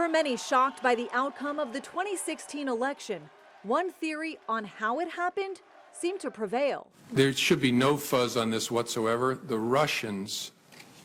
For many shocked by the outcome of the 2016 election, one theory on how it happened seemed to prevail. There should be no fuzz on this whatsoever. The Russians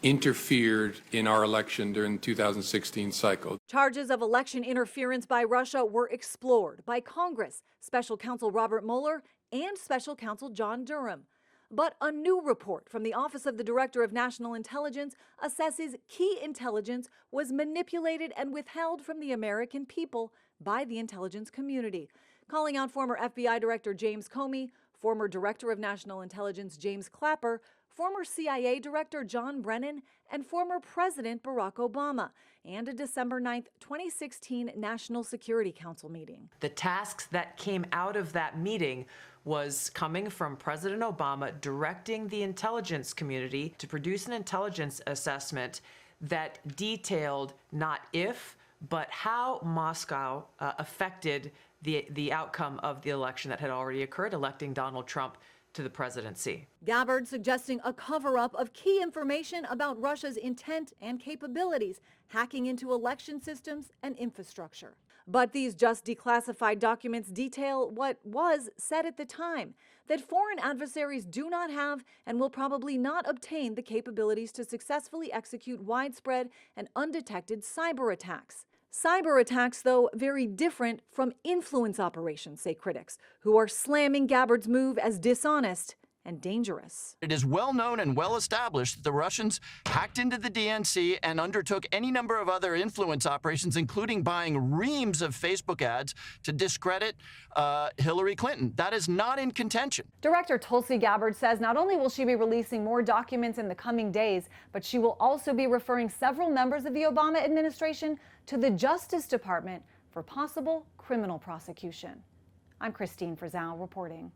interfered in our election during the 2016 cycle. Charges of election interference by Russia were explored by Congress, Special Counsel Robert Mueller, and Special Counsel John Durham. But a new report from the Office of the Director of National Intelligence assesses key intelligence was manipulated and withheld from the American people by the intelligence community, calling out former FBI Director James Comey, former Director of National Intelligence James Clapper, former CIA Director John Brennan, and former President Barack Obama, and a December 9th, 2016 National Security Council meeting. The tasks that came out of that meeting was coming from President Obama directing the intelligence community to produce an intelligence assessment that detailed not if, but how Moscow affected the outcome of the election that had already occurred, electing Donald Trump to the presidency. Gabbard suggesting a cover-up of key information about Russia's intent and capabilities, hacking into election systems and infrastructure. But these just declassified documents detail what was said at the time, that foreign adversaries do not have and will probably not obtain the capabilities to successfully execute widespread and undetected cyber attacks. Cyber attacks, though, very different from influence operations, say critics, who are slamming Gabbard's move as dishonest and dangerous. It is well known and well established that the Russians hacked into the DNC and undertook any number of other influence operations, including buying reams of Facebook ads to discredit Hillary Clinton. That is not in contention. Director Tulsi Gabbard says not only will she be releasing more documents in the coming days, but she will also be referring several members of the Obama administration to the Justice Department for possible criminal prosecution. I'm Christine Frizzell reporting.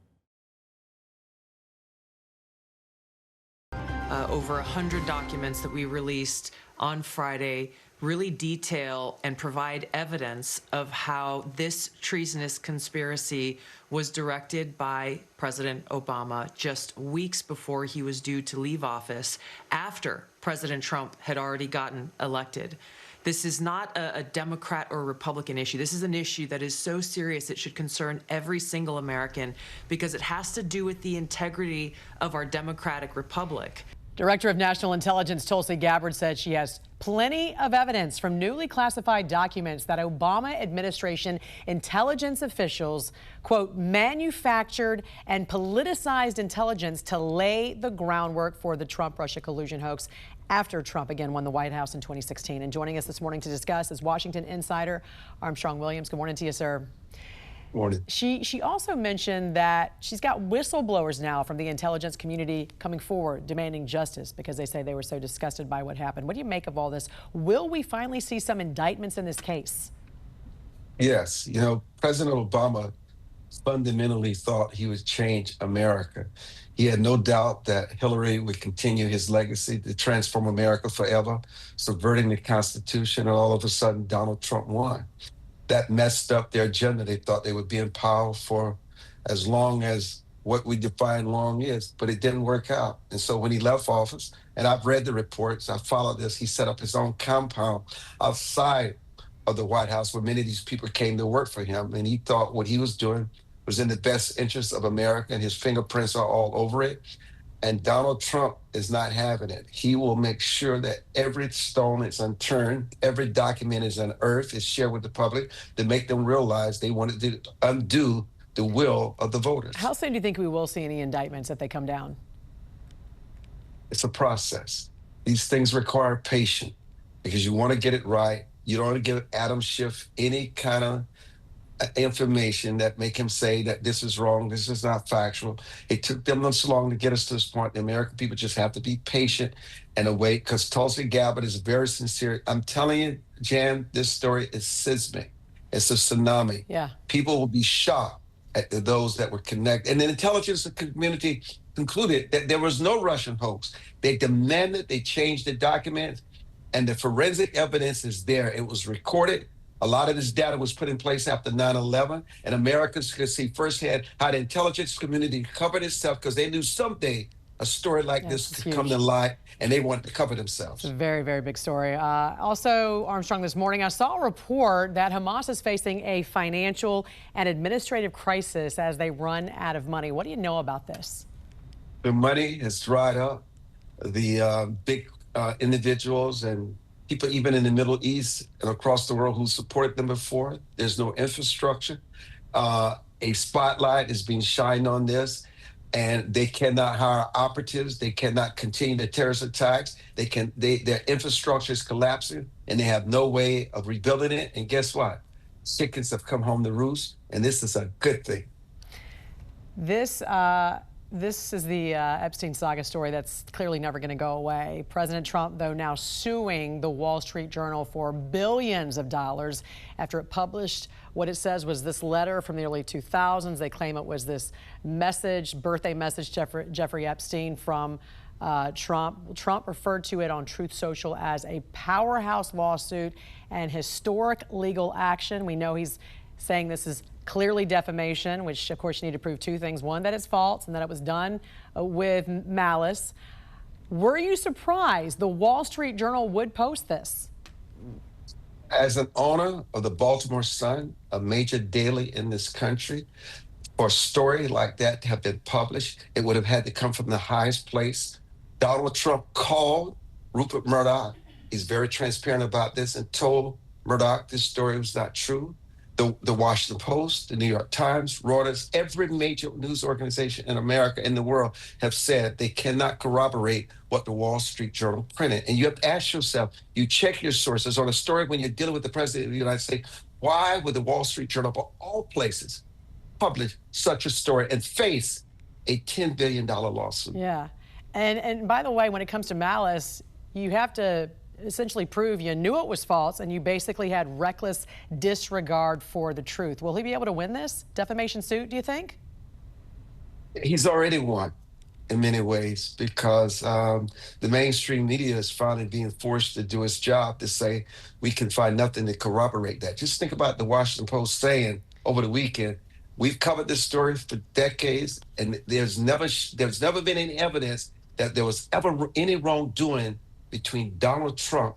Over 100 documents that we released on Friday really detail and provide evidence of how this treasonous conspiracy was directed by President Obama just weeks before he was due to leave office, after President Trump had already gotten elected. This is not a Democrat or Republican issue. This is an issue that is so serious it should concern every single American, because it has to do with the integrity of our democratic republic. Director of National Intelligence Tulsi Gabbard said she has plenty of evidence from newly classified documents that Obama administration intelligence officials, quote, manufactured and politicized intelligence to lay the groundwork for the Trump-Russia collusion hoax after Trump again won the White House in 2016. And joining us this morning to discuss is Washington insider Armstrong Williams. Good morning to you, sir. Morning. She also mentioned that she's got whistleblowers now from the intelligence community coming forward demanding justice because they say they were so disgusted by what happened. What do you make of all this? Will we finally see some indictments in this case? Yes. You know, President Obama fundamentally thought he would change America. He had no doubt that Hillary would continue his legacy to transform America forever, subverting the Constitution, and all of a sudden Donald Trump won. That messed up their agenda. They thought they would be in power for as long as what we define long is, but it didn't work out. And so when he left office, and I've read the reports, I followed this, he set up his own compound outside of the White House where many of these people came to work for him. And he thought what he was doing was in the best interest of America, and his fingerprints are all over it. And Donald Trump is not having it. He will make sure that every stone is unturned, every document is unearthed, is shared with the public to make them realize they wanted to undo the will of the voters. How soon do you think we will see any indictments if they come down? It's a process. These things require patience because you want to get it right. You don't want to give Adam Schiff any kind of information that make him say that this is wrong, this is not factual. It took them this long to get us to this point. The American people just have to be patient and wait, because Tulsi Gabbard is very sincere. I'm telling you, Jan, this story is seismic. It's a tsunami. Yeah. People will be shocked at those that were connected. And the intelligence community concluded that there was no Russian hoax. They demanded they change the documents, and the forensic evidence is there. It was recorded. A lot of this data was put in place after 9/11, and Americans could see firsthand how the intelligence community covered itself because they knew someday a story like Yeah, this it's to come huge. to light, and they wanted to cover themselves. It's a very, very big story. Also, Armstrong, this morning I saw a report that Hamas is facing a financial and administrative crisis as they run out of money. What do you know about this? The money has dried up. The big individuals and people, even in the Middle East and across the world, who supported them before, there's no infrastructure. A spotlight is being shined on this, and they cannot hire operatives. They cannot continue the terrorist attacks. Their infrastructure is collapsing, and they have no way of rebuilding it. And guess what? Chickens have come home to roost, and this is a good thing. This is the Epstein saga story that's clearly never going to go away. President Trump, though, now suing the Wall Street Journal for billions of dollars after it published what it says was this letter from the early 2000s. They claim it was this message, birthday message, Jeffrey Epstein from Trump. Trump referred to it on Truth Social as a powerhouse lawsuit and historic legal action. We know he's saying this is clearly defamation, which of course you need to prove two things. One, that it's false and that it was done with malice. Were you surprised the Wall Street Journal would post this? As an owner of the Baltimore Sun, a major daily in this country, for a story like that to have been published, it would have had to come from the highest place. Donald Trump called Rupert Murdoch. He's very transparent about this and told Murdoch this story was not true. The Washington Post, the New York Times, Reuters, every major news organization in America and the world have said they cannot corroborate what the Wall Street Journal printed. And you have to ask yourself, you check your sources on a story when you're dealing with the president of the United States, why would the Wall Street Journal, of all places, publish such a story and face a $10 billion lawsuit? Yeah. And by the way, when it comes to malice, you have to essentially prove you knew it was false and you basically had reckless disregard for the truth. Will he be able to win this defamation suit, do you think? He's already won in many ways because the mainstream media is finally being forced to do its job to say we can find nothing to corroborate that. Just think about the Washington Post saying over the weekend, we've covered this story for decades and there's never been any evidence that there was ever any wrongdoing between Donald Trump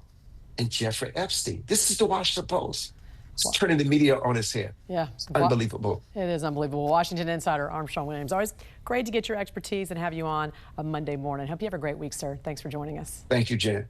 and Jeffrey Epstein. This is the Washington Post. It's turning the media on its head. Yeah. It's unbelievable. It is unbelievable. Washington insider Armstrong Williams. Always great to get your expertise and have you on a Monday morning. Hope you have a great week, sir. Thanks for joining us. Thank you, Jen.